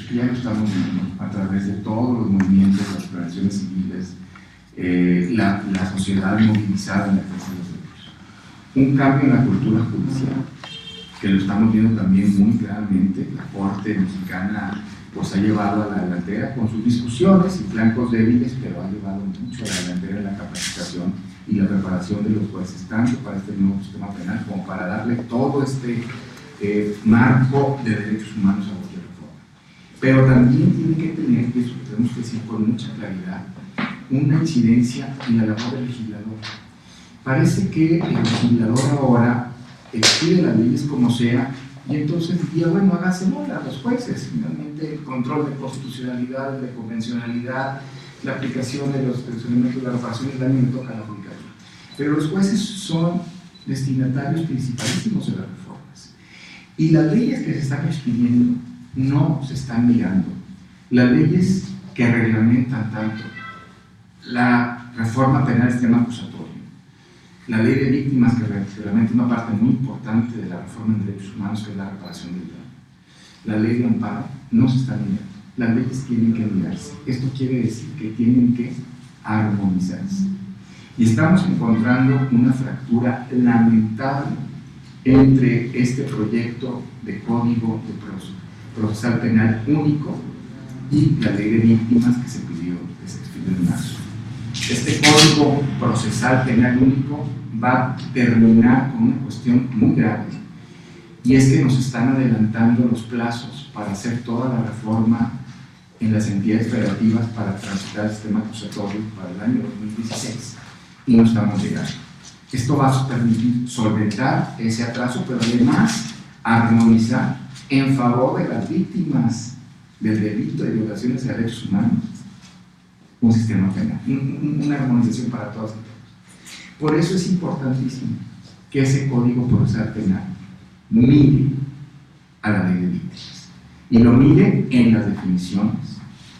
que ya lo estamos viendo a través de todos los movimientos, las organizaciones civiles, la sociedad movilizada en la defensa de los derechos. Un cambio en la cultura judicial, que lo estamos viendo también muy claramente. La Corte Mexicana pues ha llevado a la delantera con sus discusiones y flancos débiles, pero ha llevado mucho a la delantera en la capacitación y la preparación de los jueces, tanto para este nuevo sistema penal como para darle todo este marco de derechos humanos a cualquier reforma. Pero también tiene que tener, y eso lo tenemos que decir con mucha claridad, una incidencia en la labor del legislador. Parece que el legislador ahora expide las leyes como sea, y entonces diría, bueno, hágase bola a los jueces. Finalmente, el control de constitucionalidad, de convencionalidad, la aplicación de los elementos de la reparación del daño me toca la aplicación. Pero los jueces son destinatarios principalísimos de las reformas. Y las leyes que se están expidiendo no se están mirando. Las leyes que reglamentan tanto la reforma penal del sistema acusatorio, la ley de víctimas que reglamenta una parte muy importante de la reforma en derechos humanos, que es la reparación del daño, la ley de amparo, no se están mirando. Las leyes tienen que mirarse. Esto quiere decir que tienen que armonizarse. Y estamos encontrando una fractura lamentable entre este proyecto de código de procesal penal único y la ley de víctimas que se expidió en marzo. Este código procesal penal único va a terminar con una cuestión muy grave, y es que nos están adelantando los plazos para hacer toda la reforma en las entidades federativas para transitar el sistema acusatorio para el año 2016, y no estamos llegando. Esto va a permitir solventar ese atraso, pero además armonizar en favor de las víctimas del delito de violaciones de derechos humanos un sistema penal, una armonización para todas y todos. Por eso es importantísimo que ese código procesal penal mire a la ley de víctimas, y lo mire en las definiciones,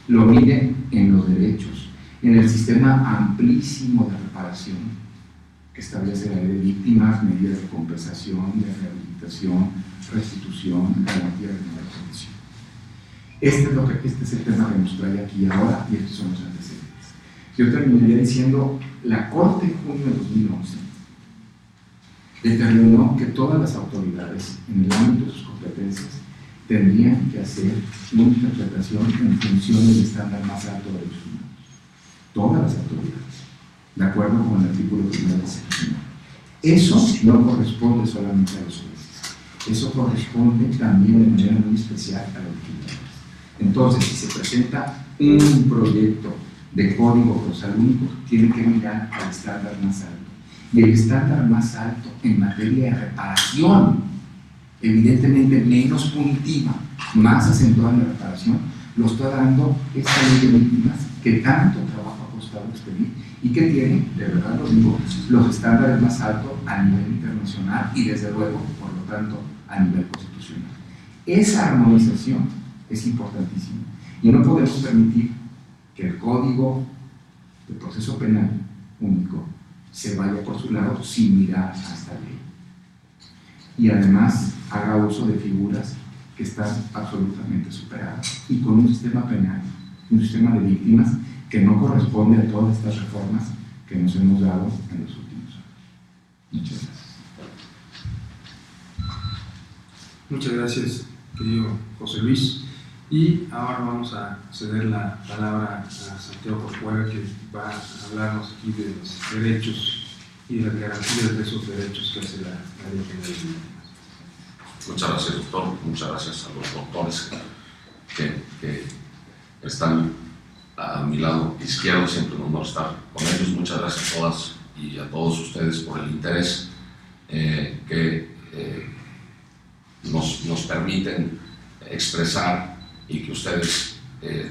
lo mire en los derechos, en el sistema amplísimo de reparación que establece la ley de víctimas, medidas de compensación, de rehabilitación, restitución, garantía de la condición. Este es el tema que nos trae aquí ahora, y estos son los antecedentes. Yo terminaría diciendo, la Corte en junio de 2011 determinó que todas las autoridades, en el ámbito de sus competencias, tendrían que hacer una interpretación en función del estándar más alto de derechos humanos. Todas las autoridades, de acuerdo con el artículo 1 de la Constitución. Eso no corresponde solamente a los jueces, eso corresponde también de manera muy especial a los legisladores. Entonces, si se presenta un proyecto de código procesal único, tiene que mirar al estándar más alto. Y el estándar más alto en materia de reparación, evidentemente menos punitiva, más acentuada en la reparación, lo está dando esta ley de víctimas que tanto trabajo ha costado expedir y que tiene, de verdad lo digo, los estándares más altos a nivel internacional y desde luego, por lo tanto, a nivel constitucional. Esa armonización es importantísima y no podemos permitir que el Código de Proceso Penal único se vaya por su lado sin mirar a esta ley, y además haga uso de figuras que están absolutamente superadas y con un sistema penal, un sistema de víctimas que no corresponde a todas estas reformas que nos hemos dado en los últimos años. Muchas gracias. Muchas gracias, querido José Luis. Y ahora vamos a ceder la palabra a Santiago Corcuera, que va a hablarnos aquí de los derechos y de las garantías de esos derechos que hace la Ley General de Víctimas. Muchas gracias, doctor. Muchas gracias a los doctores que están a mi lado izquierdo. Siempre un honor estar con ellos. Muchas gracias a todas y a todos ustedes por el interés que nos permiten expresar, y que ustedes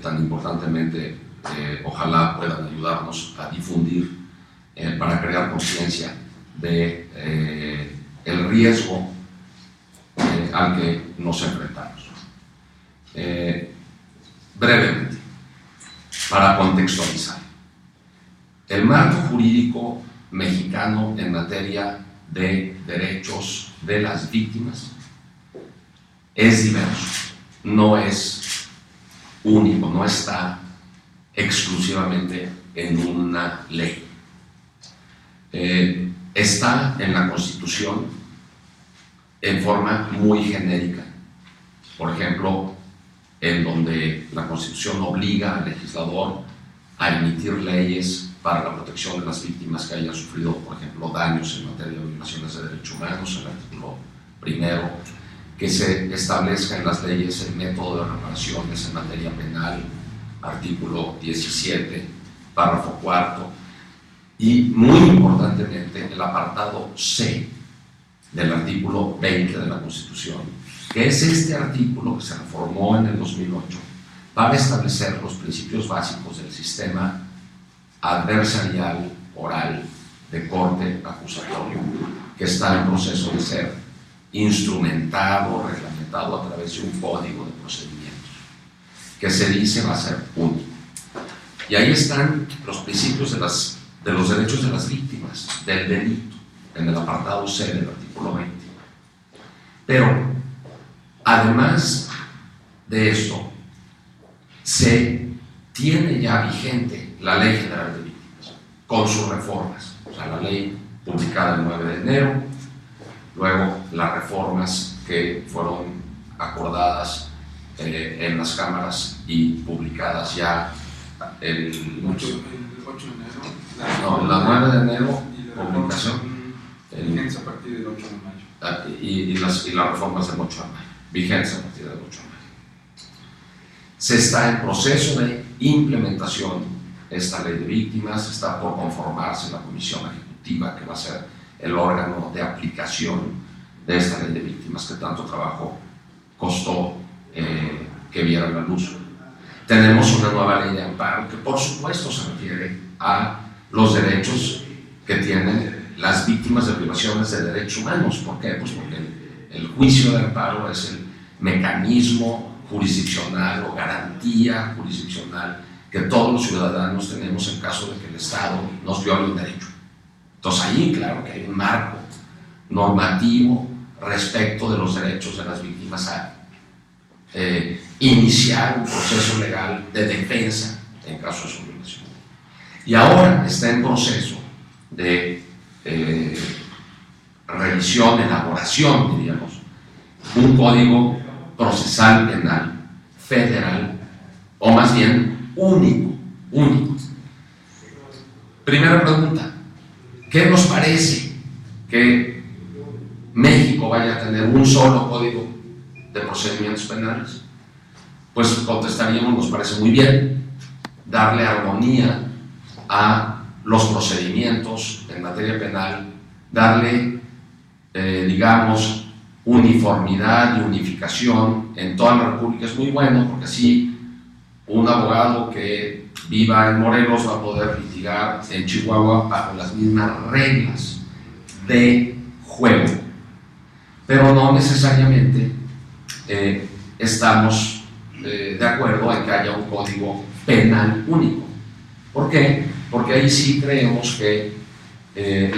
tan importantemente ojalá puedan ayudarnos a difundir para crear conciencia de el riesgo al que nos enfrentamos. Brevemente, para contextualizar, el marco jurídico mexicano en materia de derechos de las víctimas es diverso, no es único, no está exclusivamente en una ley. Está en la Constitución en forma muy genérica. Por ejemplo, en donde la Constitución obliga al legislador a emitir leyes para la protección de las víctimas que hayan sufrido, por ejemplo, daños en materia de violaciones de derechos humanos, el artículo primero, que se establezca en las leyes el método de reparaciones en materia penal, artículo 17, párrafo cuarto, y muy importantemente el apartado C del artículo 20 de la Constitución, que es este artículo que se reformó en el 2008 para establecer los principios básicos del sistema adversarial oral de corte acusatorio, que está en proceso de ser instrumentado, reglamentado a través de un código de procedimientos, que se dice va a ser único. Y ahí están los principios de los derechos de las víctimas del delito, en el apartado C del artículo 20. Pero, además de esto, se tiene ya vigente la Ley General de Víctimas, con sus reformas. O sea, la ley publicada el 9 de enero, luego las reformas que fueron acordadas en las cámaras y publicadas ya el 8 de enero. No, la 9 de enero, publicación. Vigencia a partir del 8 de mayo. Y las reformas del 8 de mayo. Vigencia a partir del 8 de mayo. Se está en proceso de implementación esta ley de víctimas, está por conformarse la comisión ejecutiva que va a ser el órgano de aplicación de esta ley de víctimas que tanto trabajo costó que viera la luz. Tenemos una nueva ley de amparo que por supuesto se refiere a los derechos que tienen las víctimas de violaciones de derechos humanos. ¿Por qué? Pues porque el juicio de amparo es el mecanismo jurisdiccional o garantía jurisdiccional que todos los ciudadanos tenemos en caso de que el Estado nos viole un derecho. Entonces ahí claro que hay un marco normativo respecto de los derechos de las víctimas a iniciar un proceso legal de defensa en caso de su violación. Y ahora está en proceso de revisión, elaboración, diríamos, un código procesal penal federal, o más bien único. Primera pregunta: ¿qué nos parece que México vaya a tener un solo código de procedimientos penales? Pues contestaríamos, nos parece muy bien darle armonía a los procedimientos en materia penal, darle, digamos, uniformidad y unificación en toda la República. Es muy bueno porque así un abogado que viva en Morelos va a poder litigar en Chihuahua bajo las mismas reglas de juego, pero no necesariamente estamos de acuerdo en que haya un código penal único. ¿Por qué? Porque ahí sí creemos que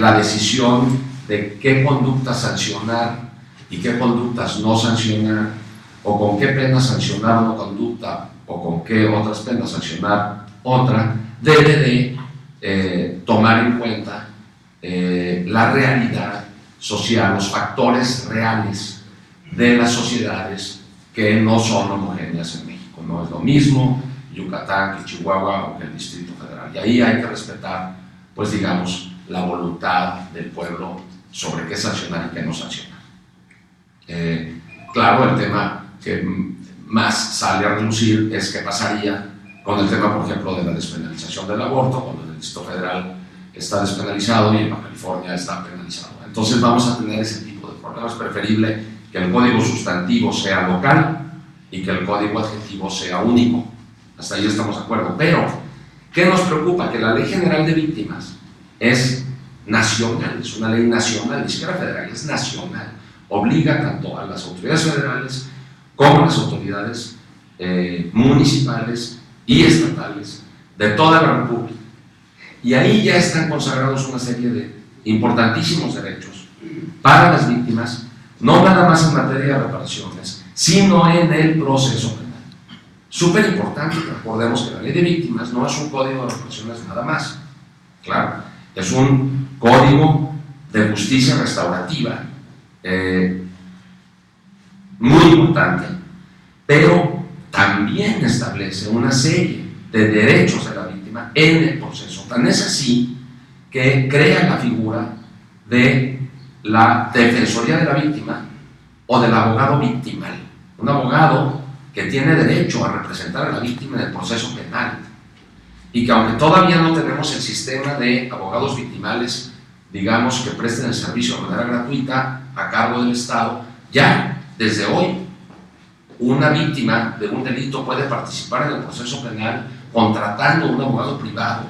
la decisión de qué conductas sancionar y qué conductas no sancionar, o con qué pena sancionar una conducta, o con qué otras penas sancionar otra, debe de tomar en cuenta la realidad social, los factores reales de las sociedades que no son homogéneas en México. No es lo mismo Yucatán que Chihuahua o que el Distrito Federal. Y ahí hay que respetar, pues digamos, la voluntad del pueblo sobre qué sancionar y qué no sancionar. Claro, el tema que más sale a relucir es qué pasaría con el tema, por ejemplo, de la despenalización del aborto, cuando en el Distrito Federal está despenalizado y en Baja California está penalizado. Entonces vamos a tener ese tipo de problemas. Es preferible que el código sustantivo sea local y que el código adjetivo sea único. Hasta ahí estamos de acuerdo. Pero, ¿qué nos preocupa? Que la Ley General de Víctimas es nacional, es una ley nacional, ni siquiera federal, es nacional. Obliga tanto a las autoridades federales como a las autoridades municipales y estatales de toda la República. Y ahí ya están consagrados una serie de importantísimos derechos para las víctimas, no nada más en materia de reparaciones, sino en el proceso penal. Súper importante que recordemos que la ley de víctimas no es un código de reparaciones nada más. Claro, es un código de justicia restaurativa muy importante, pero también establece una serie de derechos de la víctima en el proceso. Tan es así que crea la figura de la defensoría de la víctima o del abogado victimal. Un abogado que tiene derecho a representar a la víctima en el proceso penal y que, aunque todavía no tenemos el sistema de abogados victimales, digamos, que presten el servicio de manera gratuita a cargo del Estado, ya desde hoy una víctima de un delito puede participar en el proceso penal contratando un abogado privado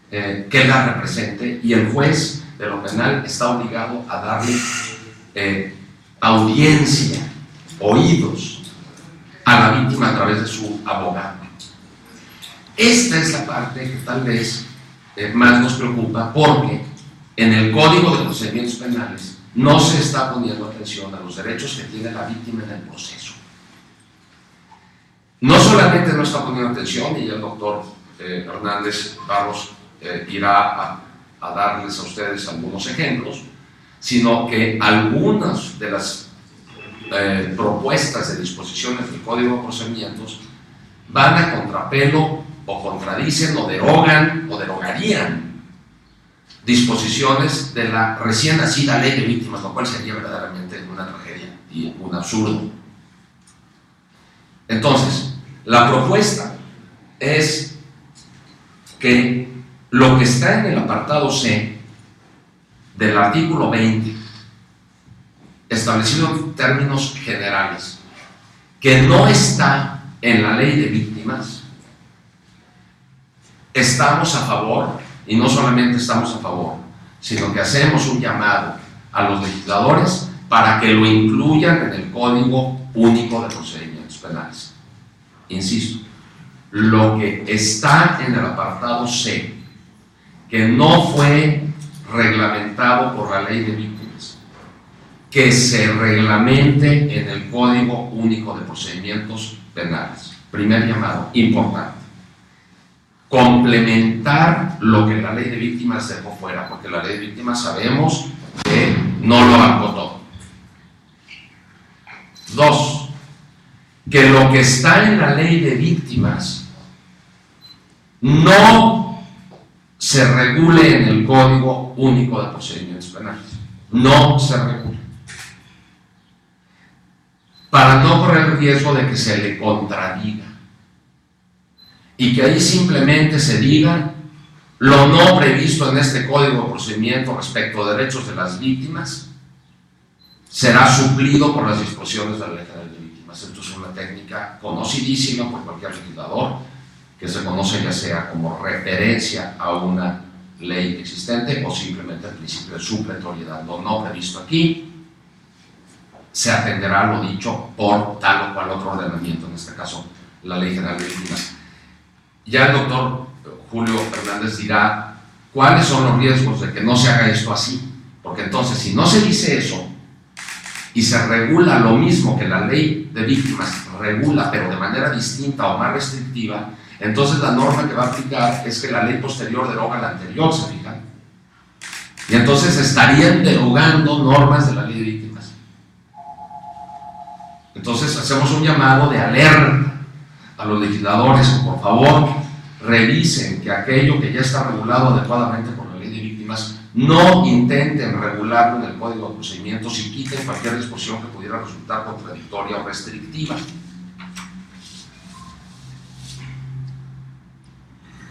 que la represente, y el juez de lo penal está obligado a darle audiencia, oídos a la víctima a través de su abogado. Esta es la parte que tal vez más nos preocupa, porque en el Código de Procedimientos Penales no se está poniendo atención a los derechos que tiene la víctima en el proceso. No solamente no está poniendo atención, y el doctor Hernández Barros irá a darles a ustedes algunos ejemplos, sino que algunas de las propuestas de disposiciones del Código de Procedimientos van a contrapelo o contradicen o derogan o derogarían disposiciones de la recién nacida ley de víctimas, lo cual sería verdaderamente una tragedia y un absurdo. Entonces, la propuesta es que lo que está en el apartado C del artículo 20, establecido en términos generales, que no está en la ley de víctimas, estamos a favor, y no solamente estamos a favor, sino que hacemos un llamado a los legisladores para que lo incluyan en el Código Único de Procedimientos Penales. Insisto, lo que está en el apartado C, que no fue reglamentado por la ley de víctimas, que se reglamente en el Código Único de Procedimientos Penales. Primer llamado, importante. Complementar lo que la ley de víctimas dejó fuera, porque la ley de víctimas sabemos que no lo abarcó todo. 2. Que lo que está en la ley de víctimas no se regule en el Código Único de Procedimientos Penales. No se regule. Para no correr el riesgo de que se le contradiga y que ahí simplemente se diga lo no previsto en este Código de Procedimiento respecto a derechos de las víctimas será suplido por las disposiciones de la Ley General de Víctimas. Esto es una técnica conocidísima por cualquier legislador, que se conoce ya sea como referencia a una ley existente o simplemente el principio de supletoriedad. Lo no previsto aquí se atenderá a lo dicho por tal o cual otro ordenamiento, en este caso la Ley General de Víctimas. Ya el doctor Julio Hernández dirá cuáles son los riesgos de que no se haga esto así, porque entonces si no se dice eso y se regula lo mismo que la ley de víctimas regula, pero de manera distinta o más restrictiva, entonces la norma que va a aplicar es que la ley posterior deroga la anterior, ¿se fijan? Y entonces estarían derogando normas de la ley de víctimas. Entonces hacemos un llamado de alerta a los legisladores que por favor revisen que aquello que ya está regulado adecuadamente por la ley de víctimas no intenten regularlo en el Código de Procedimientos y quiten cualquier disposición que pudiera resultar contradictoria o restrictiva.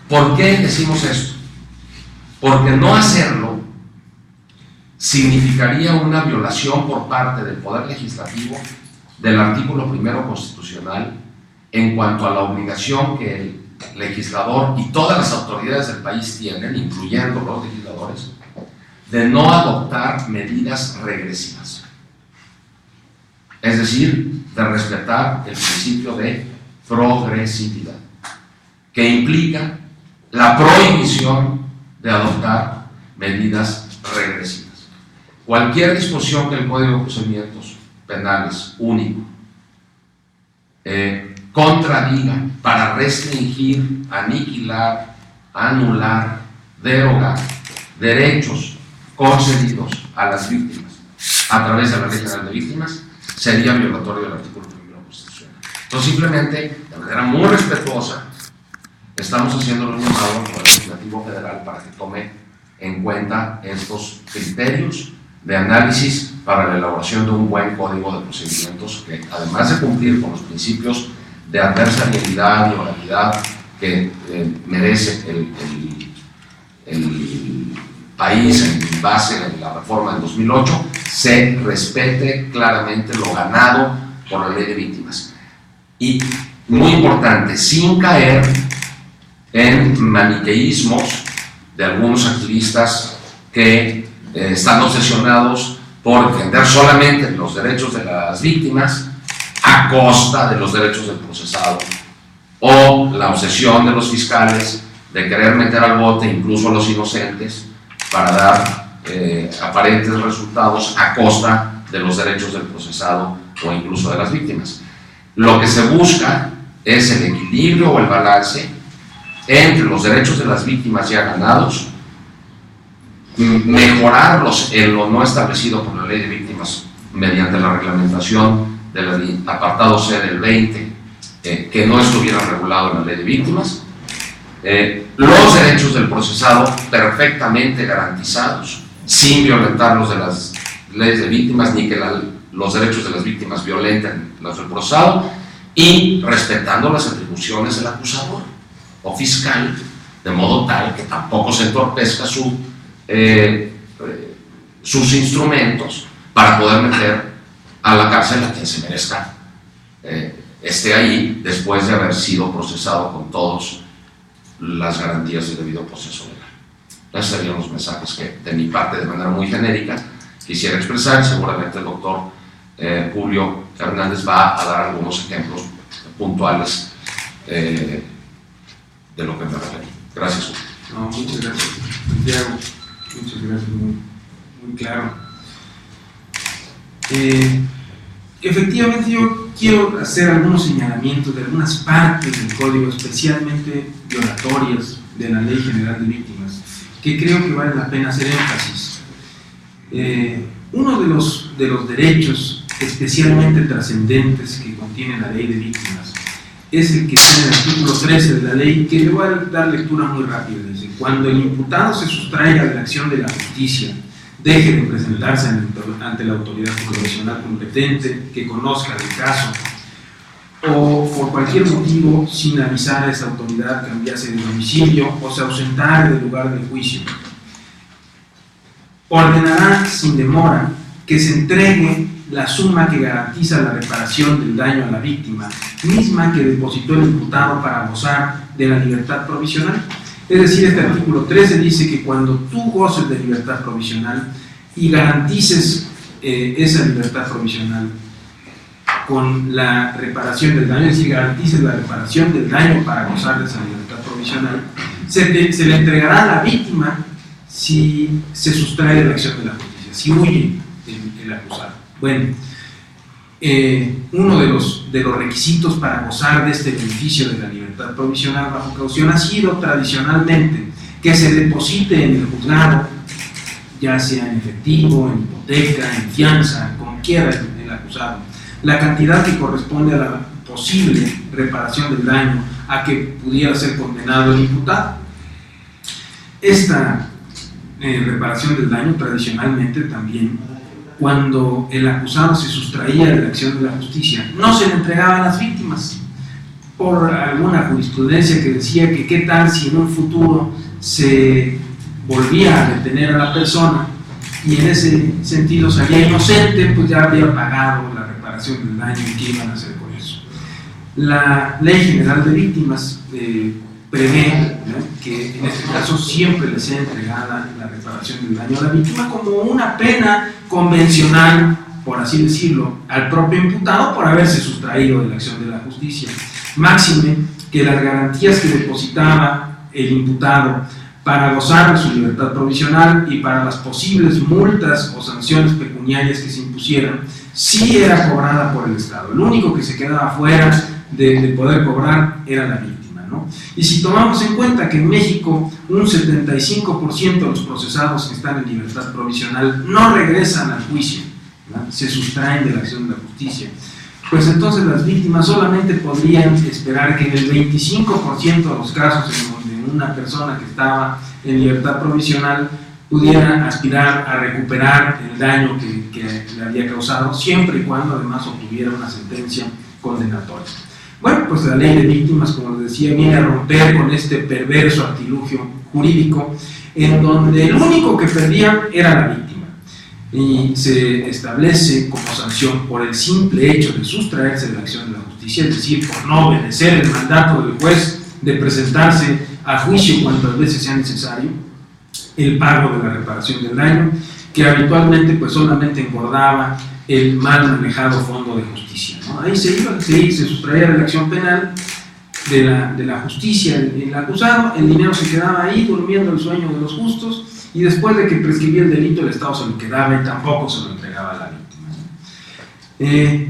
¿Por qué decimos esto? Porque no hacerlo significaría una violación por parte del Poder Legislativo del artículo 1 constitucional en cuanto a la obligación que el legislador y todas las autoridades del país tienen, incluyendo los legisladores, de no adoptar medidas regresivas. Es decir, de respetar el principio de progresividad, que implica la prohibición de adoptar medidas regresivas. Cualquier disposición que el Código de Procedimientos Penales único contradiga para restringir, aniquilar, anular, derogar derechos concedidos a las víctimas a través de la Ley General de Víctimas, sería violatorio del artículo 1 de la Constitución. Entonces, simplemente, de manera muy respetuosa, estamos haciendo un llamado al Legislativo Federal para que tome en cuenta estos criterios de análisis para la elaboración de un buen código de procedimientos que, además de cumplir con los principios de adversarialidad y oralidad que merece el país en base a la reforma del 2008, se respete claramente lo ganado por la Ley de Víctimas. Y, muy importante, sin caer en maniqueísmos de algunos activistas que están obsesionados por defender solamente los derechos de las víctimas a costa de los derechos del procesado, o la obsesión de los fiscales de querer meter al bote incluso a los inocentes para dar aparentes resultados a costa de los derechos del procesado o incluso de las víctimas. Lo que se busca es el equilibrio o el balance entre los derechos de las víctimas ya ganados, mejorarlos en lo no establecido por la Ley de Víctimas mediante la reglamentación del apartado C del 20, que no estuviera regulado en la Ley de Víctimas, los derechos del procesado perfectamente garantizados, sin violentar los de las leyes de víctimas, ni que los derechos de las víctimas violenten los del procesado, y respetando las atribuciones del acusador o fiscal, de modo tal que tampoco se entorpezca sus instrumentos para poder meter a la cárcel a quien se merezca esté ahí después de haber sido procesado con todas las garantías del debido proceso legal. Esos serían los mensajes que de mi parte, de manera muy genérica, quisiera expresar. Seguramente el doctor Julio Hernández va a dar algunos ejemplos puntuales de lo que me referí. Gracias. No, muchas gracias, Santiago. Muchas gracias, muy claro. Efectivamente, yo quiero hacer algunos señalamientos de algunas partes del código, especialmente violatorias de la Ley General de Víctimas, que creo que vale la pena hacer énfasis. Uno de los derechos especialmente trascendentes que contiene la Ley de Víctimas es el que tiene el artículo 13 de la ley, que le voy a dar lectura muy rápida. Dice: cuando el imputado se sustraiga de la acción de la justicia, deje de presentarse ante la autoridad jurisdiccional competente que conozca el caso, o por cualquier motivo, sin avisar a esa autoridad, cambiase de domicilio o se ausentare del lugar del juicio, ordenará sin demora que se entregue la suma que garantiza la reparación del daño a la víctima, misma que depositó el imputado para gozar de la libertad provisional. Es decir, este artículo 13 dice que cuando tú goces de libertad provisional y garantices esa libertad provisional con la reparación del daño, es decir, garantices la reparación del daño para gozar de esa libertad provisional, se le entregará a la víctima si se sustrae de la acción de la justicia, si huye el acusado. Bueno, uno de los requisitos para gozar de este beneficio de la libertad provisional bajo caución ha sido tradicionalmente que se deposite en el juzgado, ya sea en efectivo, en hipoteca, en fianza, como quiera el acusado, la cantidad que corresponde a la posible reparación del daño a que pudiera ser condenado el imputado. Esta reparación del daño tradicionalmente también, cuando el acusado se sustraía de la acción de la justicia, no se le entregaba a las víctimas, por alguna jurisprudencia que decía que qué tal si en un futuro se volvía a detener a la persona y en ese sentido salía inocente, pues ya había pagado la reparación del daño y qué iban a hacer con eso. La Ley General de Víctimas prevé, ¿no?, que en este caso siempre le sea entregada la reparación del daño a la víctima como una pena convencional, por así decirlo, al propio imputado por haberse sustraído de la acción de la justicia. Máxime que las garantías que depositaba el imputado para gozar de su libertad provisional y para las posibles multas o sanciones pecuniarias que se impusieran, sí era cobrada por el Estado. El único que se quedaba fuera de poder cobrar era la víctima, ¿no? Y si tomamos en cuenta que en México un 75% de los procesados que están en libertad provisional no regresan al juicio, ¿no? Se sustraen de la acción de la justicia, pues entonces las víctimas solamente podrían esperar que en el 25% de los casos en donde una persona que estaba en libertad provisional pudiera aspirar a recuperar el daño que le había causado, siempre y cuando además obtuviera una sentencia condenatoria. Bueno, pues la ley de víctimas, como les decía, viene a romper con este perverso artilugio jurídico en donde el único que perdía era la víctima, y se establece como sanción por el simple hecho de sustraerse de la acción de la justicia, es decir, por no obedecer el mandato del juez de presentarse a juicio cuantas veces sea necesario, el pago de la reparación del daño, que habitualmente pues solamente engordaba el mal manejado fondo de justicia, ¿no? Ahí se sustraía de la acción penal de la justicia el acusado, el dinero se quedaba ahí durmiendo el sueño de los justos, y después de que prescribía el delito el Estado se lo quedaba y tampoco se lo entregaba a la víctima.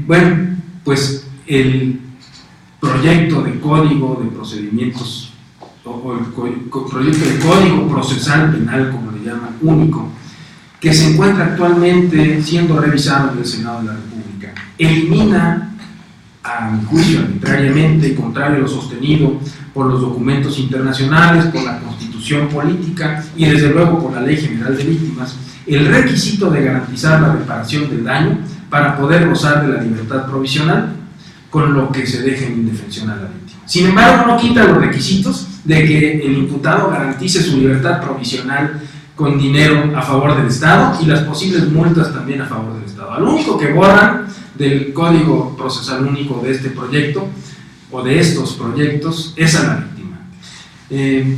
Bueno, pues el proyecto de código de procedimientos o el proyecto de código procesal penal, como le llaman, único, que se encuentra actualmente siendo revisado en el Senado de la República, elimina, a mi juicio arbitrariamente, contrario a lo sostenido por los documentos internacionales, por la Constitución política y desde luego por la Ley General de Víctimas, el requisito de garantizar la reparación del daño para poder gozar de la libertad provisional, con lo que se deje en indefensión a la víctima. Sin embargo, no quita los requisitos de que el imputado garantice su libertad provisional con dinero a favor del Estado y las posibles multas también a favor del Estado. Lo único que borran del Código Procesal Único de este proyecto o de estos proyectos es a la víctima.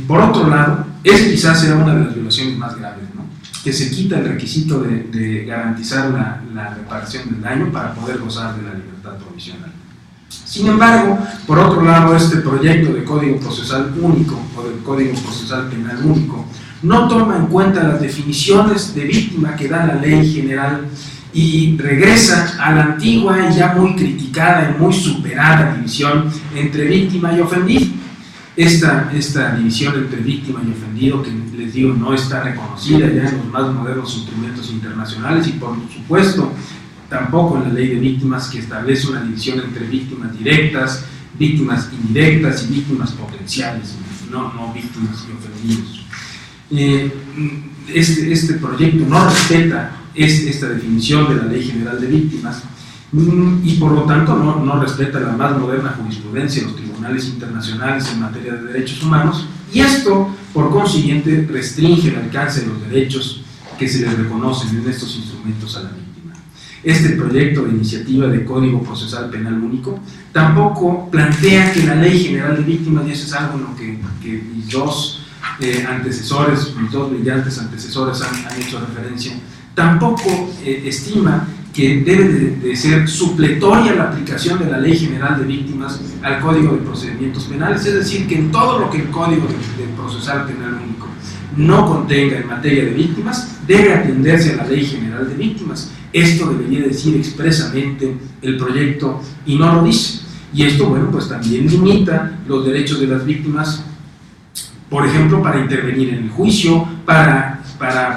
Por otro lado, quizás sea una de las violaciones más graves, ¿no? Que se quita el requisito de garantizar la reparación del daño para poder gozar de la libertad provisional. Sin embargo, por otro lado, este proyecto de Código Procesal Único o del Código Procesal Penal Único no toma en cuenta las definiciones de víctima que da la Ley General y regresa a la antigua y ya muy criticada y muy superada división entre víctima y ofendido. Esta división entre víctima y ofendido, que les digo no está reconocida ya en los más modernos instrumentos internacionales y por supuesto tampoco en la ley de víctimas, que establece una división entre víctimas directas, víctimas indirectas y víctimas potenciales, no víctimas y ofendidos. Este proyecto no respeta esta definición de la Ley General de Víctimas y por lo tanto no respeta la más moderna jurisprudencia de los tribunales internacionales en materia de derechos humanos, y esto por consiguiente restringe el alcance de los derechos que se les reconocen en estos instrumentos a la víctima. Este proyecto de iniciativa de Código Procesal Penal Único tampoco plantea que la Ley General de Víctimas, y eso es algo en lo que mis dos brillantes antecesores han hecho referencia, tampoco estima que debe de ser supletoria la aplicación de la Ley General de Víctimas al Código de Procedimientos Penales, es decir, que en todo lo que el Código de Procesal Penal Único no contenga en materia de víctimas, debe atenderse a la Ley General de Víctimas. Esto debería decir expresamente el proyecto y no lo dice. Y esto, bueno, pues también limita los derechos de las víctimas, por ejemplo, para intervenir en el juicio, para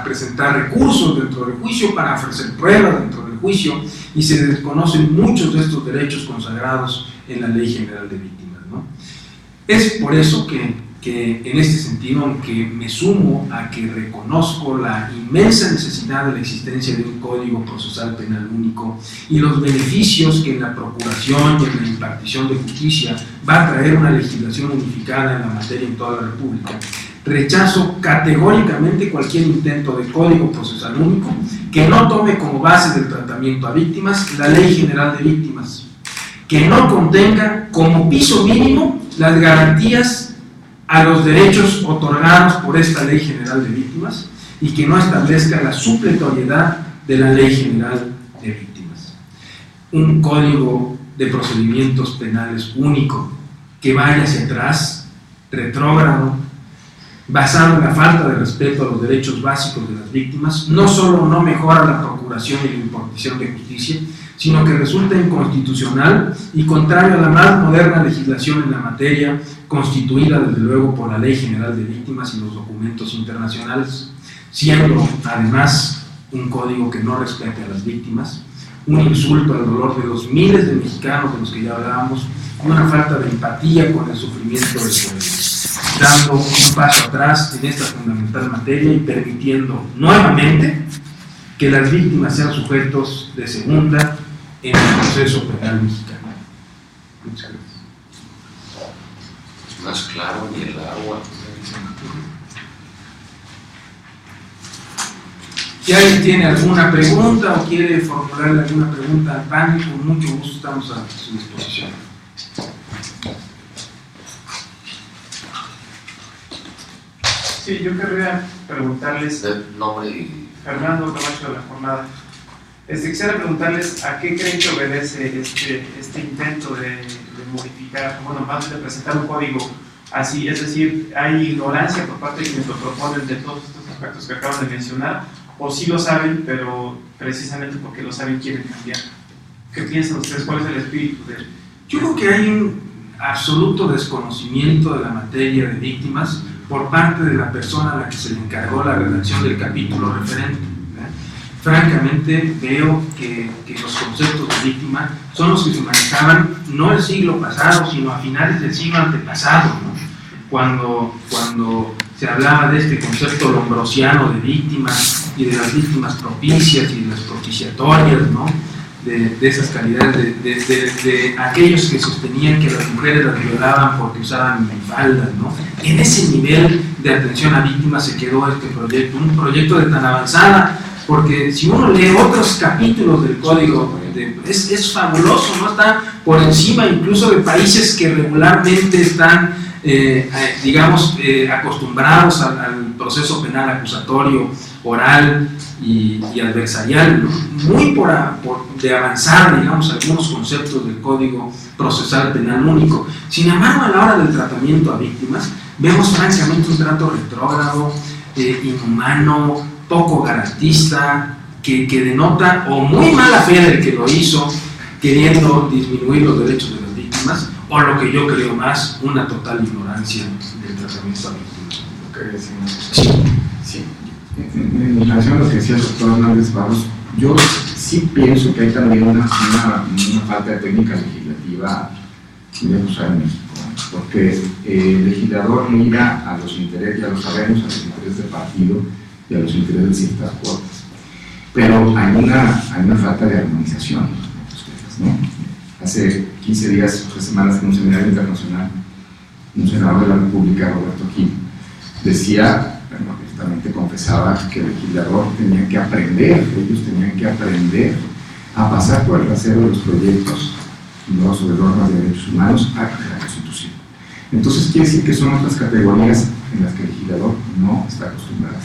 presentar recursos dentro del juicio, para ofrecer pruebas dentro del juicio, y se desconocen muchos de estos derechos consagrados en la Ley General de Víctimas, ¿no? Es por eso que en este sentido, aunque me sumo a que reconozco la inmensa necesidad de la existencia de un Código Procesal Penal Único y los beneficios que en la procuración y en la impartición de justicia va a traer una legislación unificada en la materia en toda la República, rechazo categóricamente cualquier intento de Código Procesal Único que no tome como base del tratamiento a víctimas la Ley General de Víctimas, que no contenga como piso mínimo las garantías a los derechos otorgados por esta Ley General de Víctimas y que no establezca la supletoriedad de la Ley General de Víctimas. Un código de procedimientos penales único que vaya hacia atrás, retrógrado, basado en la falta de respeto a los derechos básicos de las víctimas, no solo no mejora la procuración y la impartición de justicia, sino que resulta inconstitucional y contrario a la más moderna legislación en la materia, constituida desde luego por la Ley General de Víctimas y los documentos internacionales, siendo además un código que no respete a las víctimas, un insulto al dolor de los miles de mexicanos de los que ya hablábamos, y una falta de empatía con el sufrimiento del pueblo, dando un paso atrás en esta fundamental materia y permitiendo nuevamente que las víctimas sean sujetos de segunda en el proceso penal mexicano. Muchas gracias. Más claro ni el agua. Si alguien tiene alguna pregunta o quiere formularle alguna pregunta al panel, con mucho gusto estamos a su disposición. Sí, yo querría preguntarles, Nombre y... Fernando Camacho de La Jornada, quisiera preguntarles a qué creen que obedece este intento de modificar, bueno, más de presentar un código así, es decir, ¿hay ignorancia por parte de quienes lo proponen de todos estos aspectos que acaban de mencionar? ¿O sí lo saben, pero precisamente porque lo saben quieren cambiar? ¿Qué piensan ustedes? ¿Cuál es el espíritu de...? Yo creo que hay un absoluto desconocimiento de la materia de víctimas por parte de la persona a la que se le encargó la redacción del capítulo referente. Francamente veo que los conceptos de víctima son los que se manejaban no el siglo pasado, sino a finales del siglo antepasado, ¿no? Cuando se hablaba de este concepto lombrosiano de víctimas y de las víctimas propicias y de las propiciatorias, ¿no? De esas calidades, de aquellos que sostenían que las mujeres las violaban porque usaban minifaldas, ¿no? En ese nivel de atención a víctimas se quedó este proyecto, un proyecto de tan avanzada, porque si uno lee otros capítulos del código, es fabuloso, ¿no? Está por encima incluso de países que regularmente están, acostumbrados al proceso penal acusatorio, oral y adversarial, ¿no? Muy de avanzar, digamos, algunos conceptos del Código Procesal Penal Único. Sin embargo, a la hora del tratamiento a víctimas, vemos francamente un trato retrógrado, inhumano, poco garantista, que denota o muy mala fe del que lo hizo, queriendo disminuir los derechos de las víctimas, o lo que yo creo más, una total ignorancia del tratamiento a víctimas. Sí. En relación a lo que decía el doctor Hernández Barros, yo sí pienso que hay también una falta de técnica legislativa muy acusada en México, porque el legislador mira a los intereses, ya lo sabemos, a los intereses del partido y a los intereses de ciertas cuotas, pero hay una falta de armonización, ¿no? Hace 15 días, 3 semanas, en un seminario internacional, un senador de la República, Roberto Kim, decía, justamente confesaba que el legislador tenía que aprender, ellos tenían que aprender a pasar por el rasero de los proyectos no sobre normas de derechos humanos a la Constitución. Entonces quiere decir que son otras categorías en las que el legislador no está acostumbrado,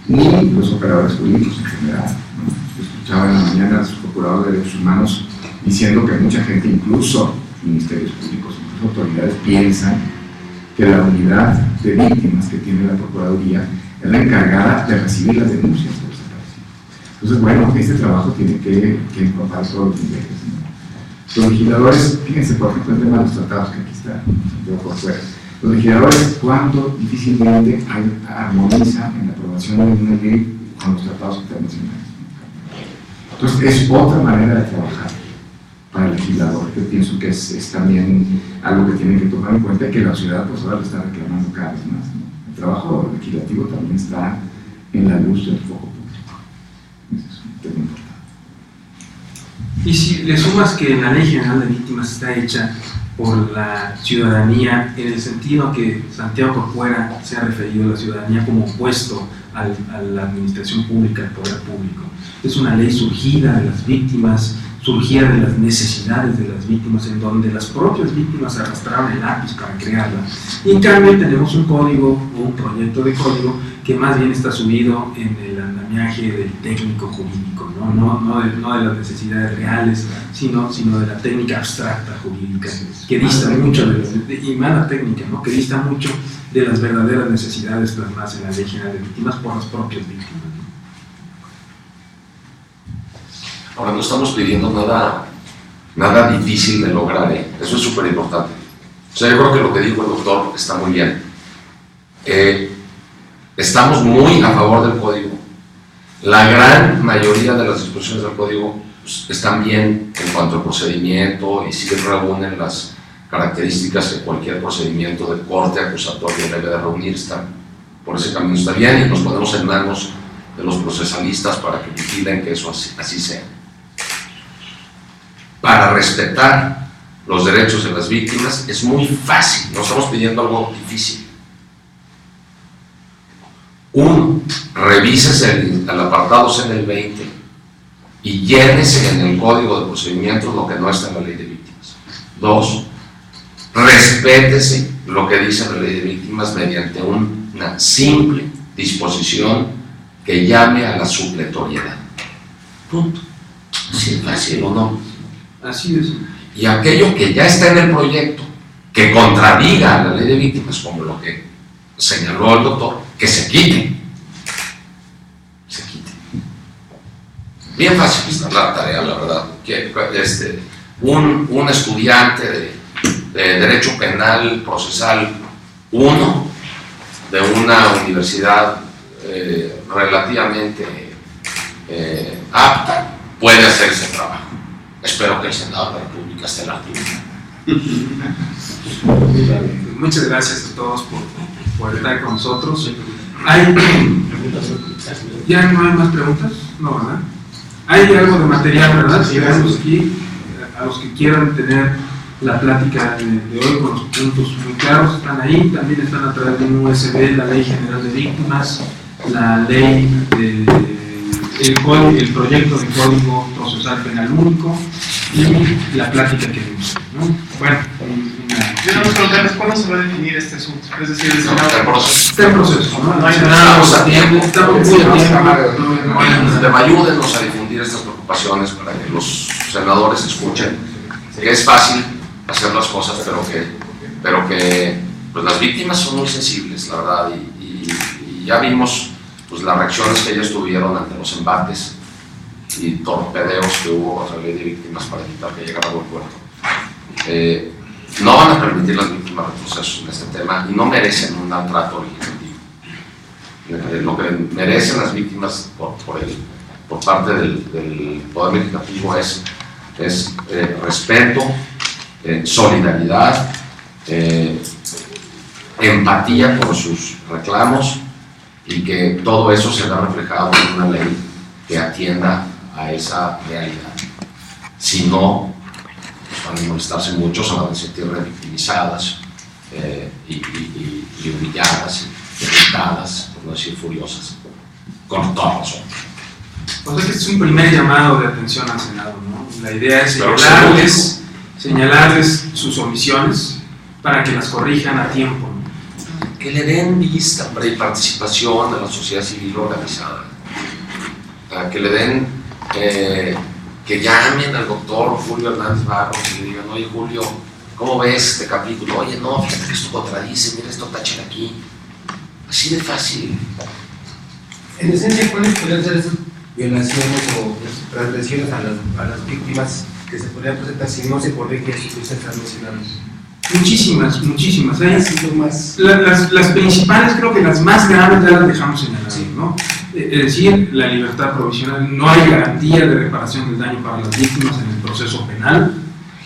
ni los operadores jurídicos en general, ¿no? Yo escuchaba en la mañana a su procurador de derechos humanos diciendo que mucha gente, incluso ministerios públicos, incluso autoridades, piensan que la unidad de víctimas que tiene la Procuraduría es la encargada de recibir las denuncias por desaparecidos. Entonces, bueno, este trabajo tiene que empapar todos los niveles, ¿no? Los legisladores, fíjense, por ejemplo, el tema de los tratados, que aquí está, por fuera. Los legisladores, cuando difícilmente armonizan en la aprobación de una ley con los tratados internacionales. Entonces, es otra manera de trabajar para el legislador, que pienso que es también algo que tienen que tomar en cuenta, que la sociedad pues ahora lo está reclamando cada vez más, ¿no? El trabajo legislativo también está en la luz del foco público. Eso es un tema importante. Y si le sumas que la Ley General de Víctimas está hecha por la ciudadanía, en el sentido que Santiago Corcuera se ha referido a la ciudadanía como opuesto a la administración pública, al poder público. Es una ley surgida de las víctimas, surgía de las necesidades de las víctimas, en donde las propias víctimas arrastraron el lápiz para crearla. Y en cambio tenemos un código o un proyecto de código que más bien está subido en el andamiaje del técnico jurídico, no de las necesidades reales, sino de la técnica abstracta jurídica, que dista mucho y mala técnica, ¿no? Que dista mucho de las verdaderas necesidades plasmadas en la Ley General de Víctimas por las propias víctimas. Ahora, no estamos pidiendo nada difícil de lograr, ¿eh? Eso es súper importante. O sea, yo creo que lo que dijo el doctor está muy bien. Estamos muy a favor del código. La gran mayoría de las disposiciones del código pues, están bien en cuanto al procedimiento y sí reúnen las características que cualquier procedimiento de corte acusatorio debe de reunir. Por ese camino está bien y nos ponemos en manos de los procesalistas para que vigilen que eso así sea. Para respetar los derechos de las víctimas es muy fácil, no estamos pidiendo algo difícil. Uno, revísese el apartado C en el 20 y llénese en el código de procedimientos lo que no está en la ley de víctimas. Dos, respétese lo que dice la ley de víctimas mediante una simple disposición que llame a la supletoriedad. Punto. Así es fácil o no. Así es. Y aquello que ya está en el proyecto, que contradiga a la ley de víctimas, como lo que señaló el doctor, que se quite. Se quite. Bien fácil está la tarea, la verdad. Un estudiante de Derecho Penal Procesal 1 de una universidad relativamente apta puede hacer ese trabajo. Espero que el Senado de la República esté en la Muchas gracias a todos por estar con nosotros. ¿Ya no hay más preguntas? No, ¿verdad? Hay algo de material, ¿verdad? Llegamos aquí, a los que quieran tener la plática de hoy con los puntos muy claros, están ahí. También están a través de un USB, la Ley General de Víctimas, la ley el proyecto de Código Procesal Penal Único y la plática que vimos, ¿no? Bueno, queremos preguntarles cuándo se va a definir este asunto. Es decir, el Senado está en proceso, ¿no? No hay Estamos a tiempo. Estamos muy a tiempo. Ayúdenos a difundir estas preocupaciones para que los senadores escuchen que es fácil hacer las cosas, pero que pues las víctimas son muy sensibles, la verdad, y ya vimos pues las reacciones que ellas tuvieron ante los embates y torpedeos que hubo a la ley de víctimas para evitar que llegara a buen puerto. No van a permitir las víctimas retrocesos en este tema y no merecen un trato legislativo. Lo que merecen las víctimas por parte del Poder Legislativo es respeto, solidaridad, empatía por sus reclamos y que todo eso se vea reflejado en una ley que atienda a esa realidad. Si no, pues van a molestarse mucho, se van a sentir revictimizadas y humilladas, irritadas, por no decir furiosas, con toda razón. O sea que es un primer llamado de atención al Senado, ¿no? La idea es señalarles sus omisiones para que las corrijan a tiempo, ¿no? Que le den vista y participación de la sociedad civil organizada, que le den, que llamen al doctor Julio Hernández Barros y le digan: oye Julio, ¿cómo ves este capítulo? Oye, no, fíjate que esto contradice, mira esto, tachen aquí. Así de fácil. En esencia, ¿cuáles podrían ser esas violaciones o transgresiones a las víctimas que se podrían presentar si no se corrige eso que ustedes están mencionando? Muchísimas. Las principales, creo que las más graves ya las dejamos señaladas, ¿no? Es decir, la libertad provisional, no hay garantía de reparación del daño para las víctimas en el proceso penal,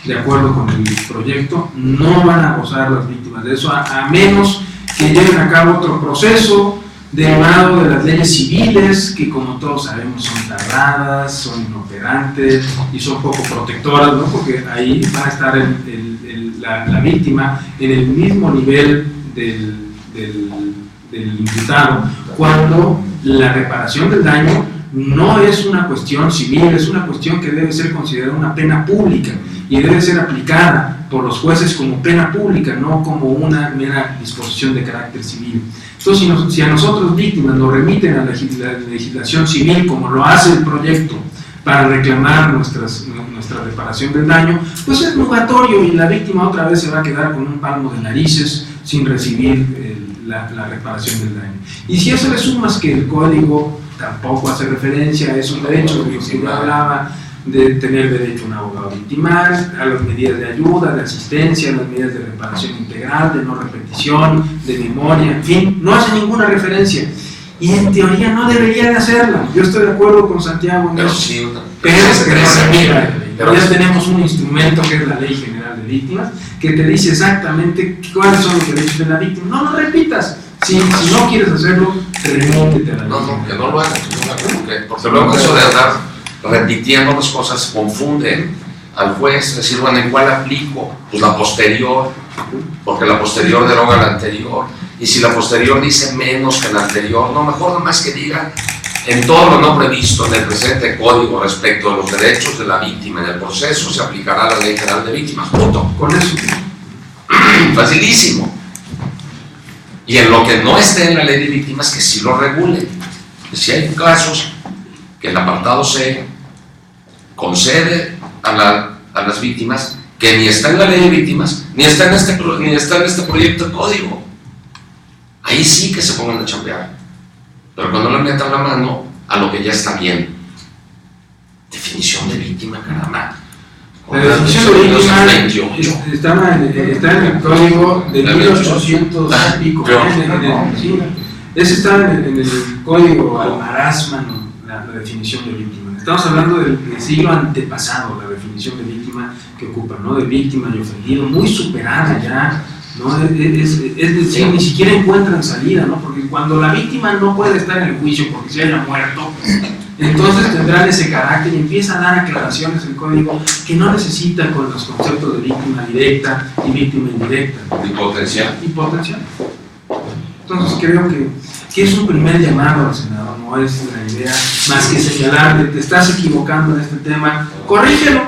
de acuerdo con el proyecto, no van a gozar las víctimas de eso, a menos que lleven a cabo otro proceso derivado de las leyes civiles, que como todos sabemos son tardadas, son inoperantes y son poco protectoras, ¿no? Porque ahí va a estar la víctima en el mismo nivel del imputado, cuando la reparación del daño no es una cuestión civil, es una cuestión que debe ser considerada una pena pública y debe ser aplicada por los jueces como pena pública, no como una mera disposición de carácter civil. Entonces, si a nosotros víctimas nos remiten a la legislación civil, como lo hace el proyecto, para reclamar nuestra reparación del daño, pues es nugatorio y la víctima otra vez se va a quedar con un palmo de narices sin recibir la reparación del daño. Y si eso le sumas que el código tampoco hace referencia a esos derechos de los que yo hablaba, de tener derecho a un abogado victimal, a las medidas de ayuda, de asistencia, a las medidas de reparación integral, de no repetición, de memoria, en fin, no hace ninguna referencia. Y en teoría no debería de hacerla. Yo estoy de acuerdo con Santiago en Pero eso. sí, Pero es que no se mira. pero Ya tenemos un instrumento que es la Ley General de Víctimas, que te dice exactamente cuáles son los derechos de la víctima. No lo repitas. Si no quieres hacerlo, remítete a la ley. No, que no lo hagan, porque luego eso de andar repitiendo las cosas confunden al juez, es decir, bueno, ¿en cuál aplico? Pues la posterior, porque la posterior deroga la anterior, y si la posterior dice menos que la anterior, no, mejor nomás que diga en todo lo no previsto en el presente código respecto de los derechos de la víctima en el proceso se aplicará la Ley General de Víctimas, punto. Con eso. Facilísimo. Y en lo que no esté en la Ley de Víctimas, que sí lo regule. Si hay casos que el apartado C concede a las víctimas que ni está en la Ley de Víctimas, ni está en este proyecto de código. Ahí sí que se pongan a chambear. Pero cuando le metan la mano a lo que ya está bien. Definición de víctima, caramba. La definición de víctima 28. está en el código de 1800 y pico. Sí, ese está en el código Almarazman, la definición de víctima. Estamos hablando del siglo antepasado, la definición de víctima que ocupa, ¿no? De víctima y ofendido, muy superada ya, ¿no? Es decir, ni siquiera encuentran salida, ¿no? Porque cuando la víctima no puede estar en el juicio porque se haya muerto, entonces tendrán ese carácter y empieza a dar aclaraciones el código que no necesita con los conceptos de víctima directa y víctima indirecta. Y potencial. Y potencial. Entonces creo que es un primer llamado al Senado, no es la idea más que señalar de te estás equivocando en este tema, corrígelo,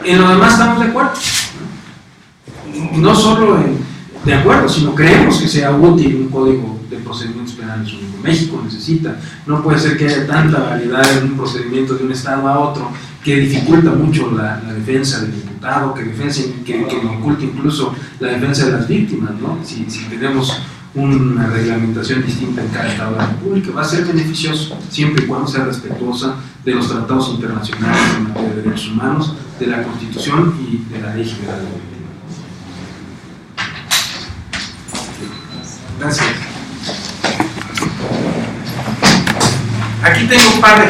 en lo demás estamos de acuerdo. No solo de acuerdo, sino creemos que sea útil un código de procedimientos penales único. México necesita, no puede ser que haya tanta variedad en un procedimiento de un estado a otro que dificulta mucho la defensa del imputado, que dificulta incluso la defensa de las víctimas, ¿no? Si tenemos una reglamentación distinta en cada estado de la República, va a ser beneficioso siempre y cuando sea respetuosa de los tratados internacionales en materia de derechos humanos, de la Constitución y de la Ley General de Víctimas. Gracias. Aquí tengo un par de